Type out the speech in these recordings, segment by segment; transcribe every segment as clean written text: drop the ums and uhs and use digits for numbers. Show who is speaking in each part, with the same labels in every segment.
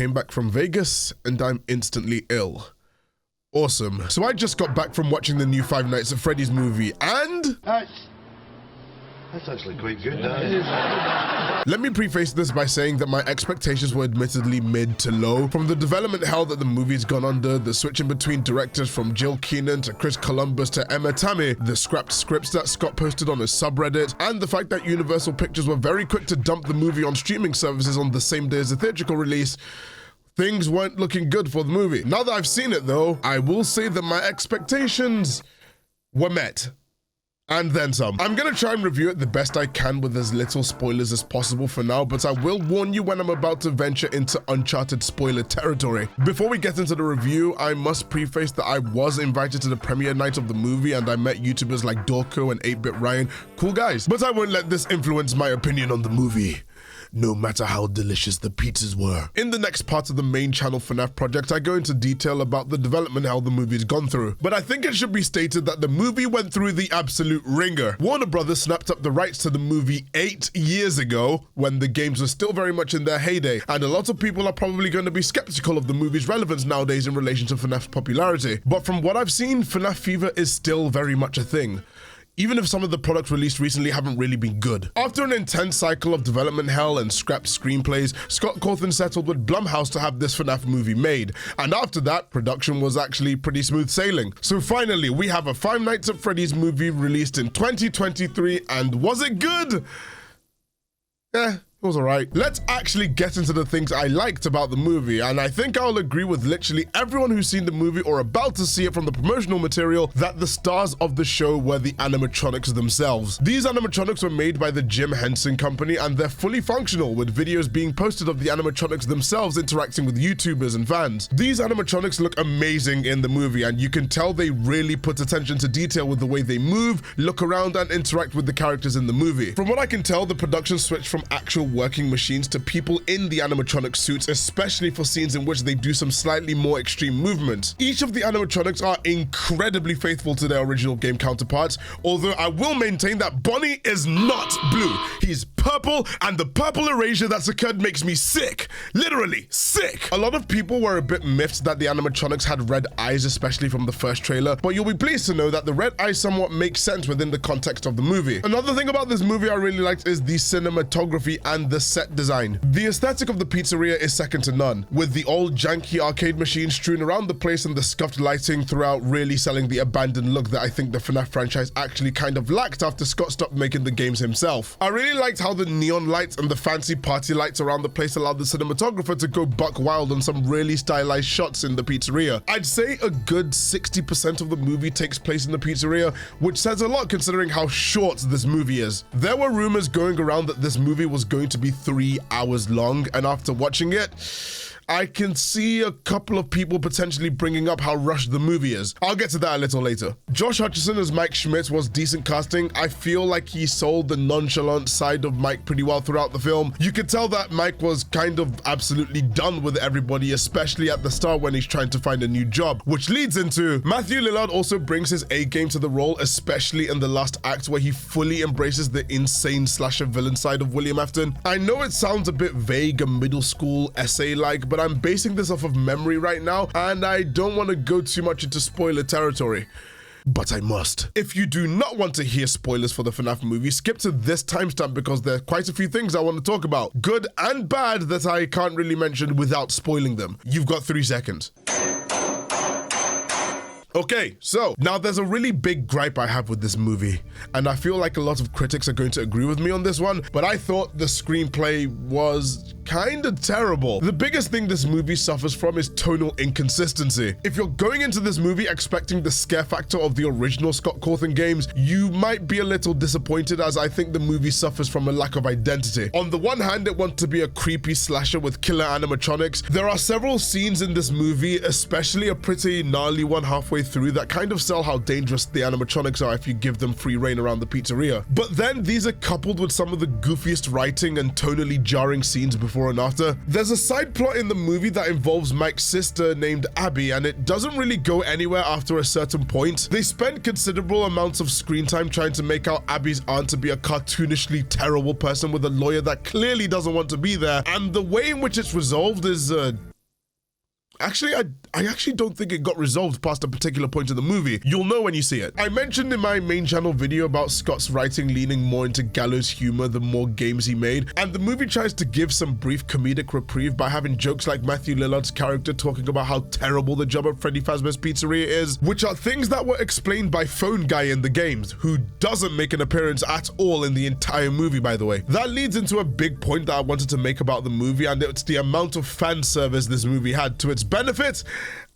Speaker 1: came back from Vegas and I'm instantly ill. Awesome. So I just got back from watching the new Five Nights at Freddy's movie and...
Speaker 2: That's actually quite good.
Speaker 1: Let me preface this by saying that my expectations were admittedly mid to low. From the development hell that the movie's gone under, the switching between directors from Jill Keenan to Chris Columbus to Emma Tammi, the scrapped scripts that Scott posted on his subreddit, and the fact that Universal Pictures were very quick to dump the movie on streaming services on the same day as the theatrical release, things weren't looking good for the movie. Now that I've seen it though, I will say that my expectations were met. And then some. I'm gonna try and review it the best I can with as little spoilers as possible for now, but I will warn you when I'm about to venture into uncharted spoiler territory. Before we get into the review, I must preface that I was invited to the premiere night of the movie and I met YouTubers like Dorko and 8-Bit Ryan, cool guys, but I won't let this influence my opinion on the movie, no matter how delicious the pizzas were. In the next part of the main channel FNAF project, I go into detail about the development hell the movie's gone through. But I think it should be stated that the movie went through the absolute ringer. Warner Brothers snapped up the rights to the movie 8 years ago, when the games were still very much in their heyday, and a lot of people are probably going to be skeptical of the movie's relevance nowadays in relation to FNAF's popularity. But from what I've seen, FNAF fever is still very much a thing, even if some of the products released recently haven't really been good. After an intense cycle of development hell and scrapped screenplays, Scott Cawthon settled with Blumhouse to have this FNAF movie made, and after that, production was actually pretty smooth sailing. So finally, we have a Five Nights at Freddy's movie released in 2023, and was it good? It was alright. Let's actually get into the things I liked about the movie, and I think I'll agree with literally everyone who's seen the movie or about to see it from the promotional material that the stars of the show were the animatronics themselves. These animatronics were made by the Jim Henson Company and they're fully functional, with videos being posted of the animatronics themselves interacting with YouTubers and fans. These animatronics look amazing in the movie and you can tell they really put attention to detail with the way they move, look around and interact with the characters in the movie. From what I can tell, the production switched from actual working machines to people in the animatronic suits, especially for scenes in which they do some slightly more extreme movements. Each of the animatronics are incredibly faithful to their original game counterparts, although I will maintain that Bonnie is not blue. He's purple, and the purple erasure that's occurred makes me sick. Literally sick. A lot of people were a bit miffed that the animatronics had red eyes, especially from the first trailer, but you'll be pleased to know that the red eyes somewhat make sense within the context of the movie. Another thing about this movie I really liked is the cinematography and the set design. The aesthetic of the pizzeria is second to none, with the old janky arcade machines strewn around the place and the scuffed lighting throughout really selling the abandoned look that I think the FNAF franchise actually kind of lacked after Scott stopped making the games himself. I really liked how the neon lights and the fancy party lights around the place allowed the cinematographer to go buck wild on some really stylized shots in the pizzeria. I'd say a good 60% of the movie takes place in the pizzeria, which says a lot considering how short this movie is. There were rumors going around that this movie was going to be 3 hours long, and after watching it, I can see a couple of people potentially bringing up how rushed the movie is. I'll get to that a little later. Josh Hutcherson as Mike Schmidt was decent casting. I feel like he sold the nonchalant side of Mike pretty well throughout the film. You could tell that Mike was kind of absolutely done with everybody, especially at the start when he's trying to find a new job, which leads into Matthew Lillard also brings his A game to the role, especially in the last act where he fully embraces the insane slasher villain side of William Afton. I know it sounds a bit vague and middle school essay-like, but I'm basing this off of memory right now, and I don't want to go too much into spoiler territory, but I must. If you do not want to hear spoilers for the FNAF movie, skip to this timestamp because there are quite a few things I want to talk about, good and bad, that I can't really mention without spoiling them. You've got 3 seconds. Okay, so now there's a really big gripe I have with this movie, and I feel like a lot of critics are going to agree with me on this one, but I thought the screenplay was kind of terrible. The biggest thing this movie suffers from is tonal inconsistency. If you're going into this movie expecting the scare factor of the original Scott Cawthon games, you might be a little disappointed, as I think the movie suffers from a lack of identity. On the one hand, it wants to be a creepy slasher with killer animatronics. There are several scenes in this movie, especially a pretty gnarly one halfway through, that kind of sell how dangerous the animatronics are if you give them free reign around the pizzeria. But then these are coupled with some of the goofiest writing and tonally jarring scenes before and after. There's a side plot in the movie that involves Mike's sister named Abby, and it doesn't really go anywhere after a certain point. They spend considerable amounts of screen time trying to make out Abby's aunt to be a cartoonishly terrible person with a lawyer that clearly doesn't want to be there, and the way in which it's resolved is Actually, I actually don't think it got resolved past a particular point in the movie. You'll know when you see it. I mentioned in my main channel video about Scott's writing leaning more into gallows humor the more games he made, and the movie tries to give some brief comedic reprieve by having jokes like Matthew Lillard's character talking about how terrible the job at Freddy Fazbear's Pizzeria is, which are things that were explained by Phone Guy in the games, who doesn't make an appearance at all in the entire movie, by the way. That leads into a big point that I wanted to make about the movie, and it's the amount of fan service this movie had to its benefit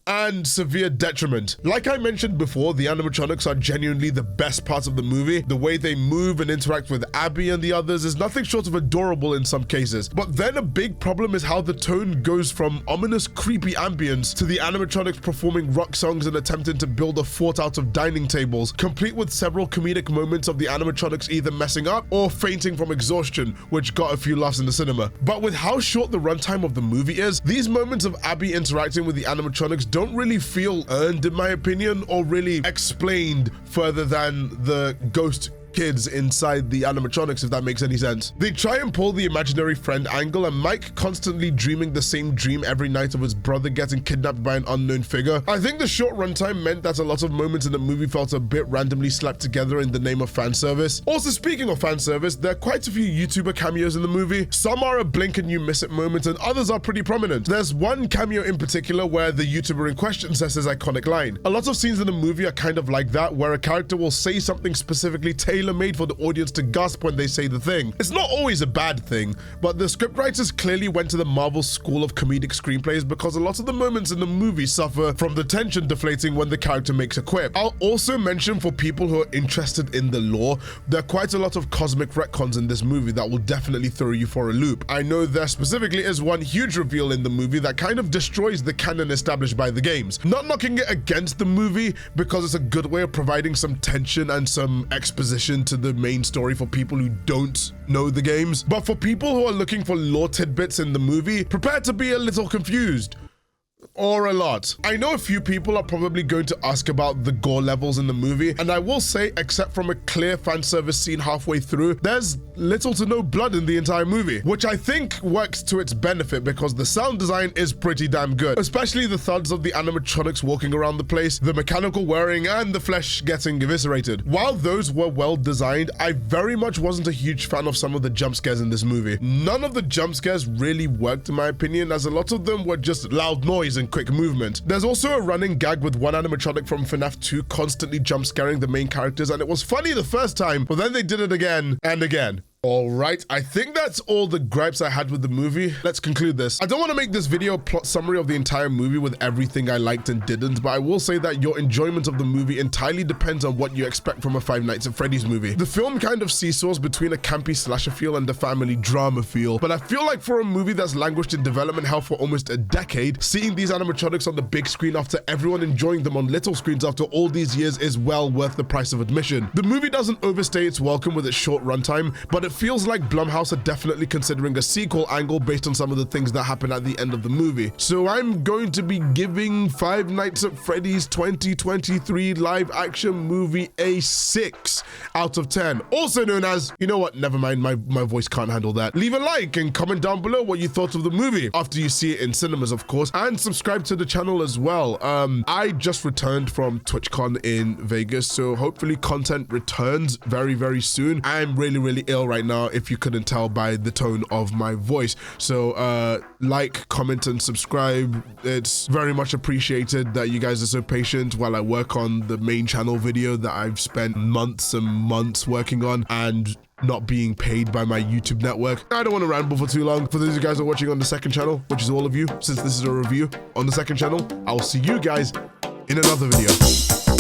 Speaker 1: and severe detriment. Like I mentioned before, the animatronics are genuinely the best part of the movie. The way they move and interact with Abby and the others is nothing short of adorable in some cases. But then a big problem is how the tone goes from ominous, creepy ambience to the animatronics performing rock songs and attempting to build a fort out of dining tables, complete with several comedic moments of the animatronics either messing up or fainting from exhaustion, which got a few laughs in the cinema. But with how short the runtime of the movie is, these moments of Abby interacting with the animatronics don't really feel earned, in my opinion, or really explained further than the ghost kids inside the animatronics, if that makes any sense. They try and pull the imaginary friend angle, and Mike constantly dreaming the same dream every night of his brother getting kidnapped by an unknown figure. I think the short runtime meant that a lot of moments in the movie felt a bit randomly slapped together in the name of fan service. Also, speaking of fan service, there are quite a few YouTuber cameos in the movie. Some are a blink and you miss it moment, and others are pretty prominent. There's one cameo in particular where the YouTuber in question says his iconic line. A lot of scenes in the movie are kind of like that, where a character will say something specifically tailor-made for the audience to gasp when they say the thing. It's not always a bad thing, but the scriptwriters clearly went to the Marvel school of comedic screenplays, because a lot of the moments in the movie suffer from the tension deflating when the character makes a quip. I'll also mention, for people who are interested in the lore, there are quite a lot of cosmic retcons in this movie that will definitely throw you for a loop. I know there specifically is one huge reveal in the movie that kind of destroys the canon established by the games. Not knocking it against the movie, because it's a good way of providing some tension and some exposition to the main story for people who don't know the games. But for people who are looking for lore tidbits in the movie, prepare to be a little confused. Or a lot. I know a few people are probably going to ask about the gore levels in the movie, and I will say, except from a clear fan service scene halfway through, there's little to no blood in the entire movie, which I think works to its benefit because the sound design is pretty damn good, especially the thuds of the animatronics walking around the place, the mechanical whirring, and the flesh getting eviscerated. While those were well designed, I very much wasn't a huge fan of some of the jump scares in this movie. None of the jump scares really worked, in my opinion, as a lot of them were just loud noise and quick movement. There's also a running gag with one animatronic from FNAF 2 constantly jump scaring the main characters, and it was funny the first time, but then they did it again and again. All right, I think that's all the gripes I had with the movie. Let's conclude this. I don't want to make this video a plot summary of the entire movie with everything I liked and didn't, but I will say that your enjoyment of the movie entirely depends on what you expect from a Five Nights at Freddy's movie. The film kind of seesaws between a campy slasher feel and a family drama feel, but I feel like for a movie that's languished in development hell for almost a decade, seeing these animatronics on the big screen after everyone enjoying them on little screens after all these years is well worth the price of admission. The movie doesn't overstay its welcome with its short runtime, but it feels like Blumhouse are definitely considering a sequel angle based on some of the things that happen at the end of the movie. So I'm going to be giving Five Nights at Freddy's 2023 live action movie a 6 out of 10. Also known as, you know what, never mind, my voice can't handle that. Leave a like and comment down below what you thought of the movie after you see it in cinemas, of course, and subscribe to the channel as well. I just returned from TwitchCon in Vegas, so hopefully content returns very, very soon. I'm really ill right now, if you couldn't tell by the tone of my voice. So like, comment, and subscribe. It's very much appreciated that you guys are so patient while I work on the main channel video that I've spent months and months working on and not being paid by my YouTube network. I don't want to ramble for too long. For those of you guys who are watching on the second channel, which is all of you, since this is a review on the second channel, I'll see you guys in another video.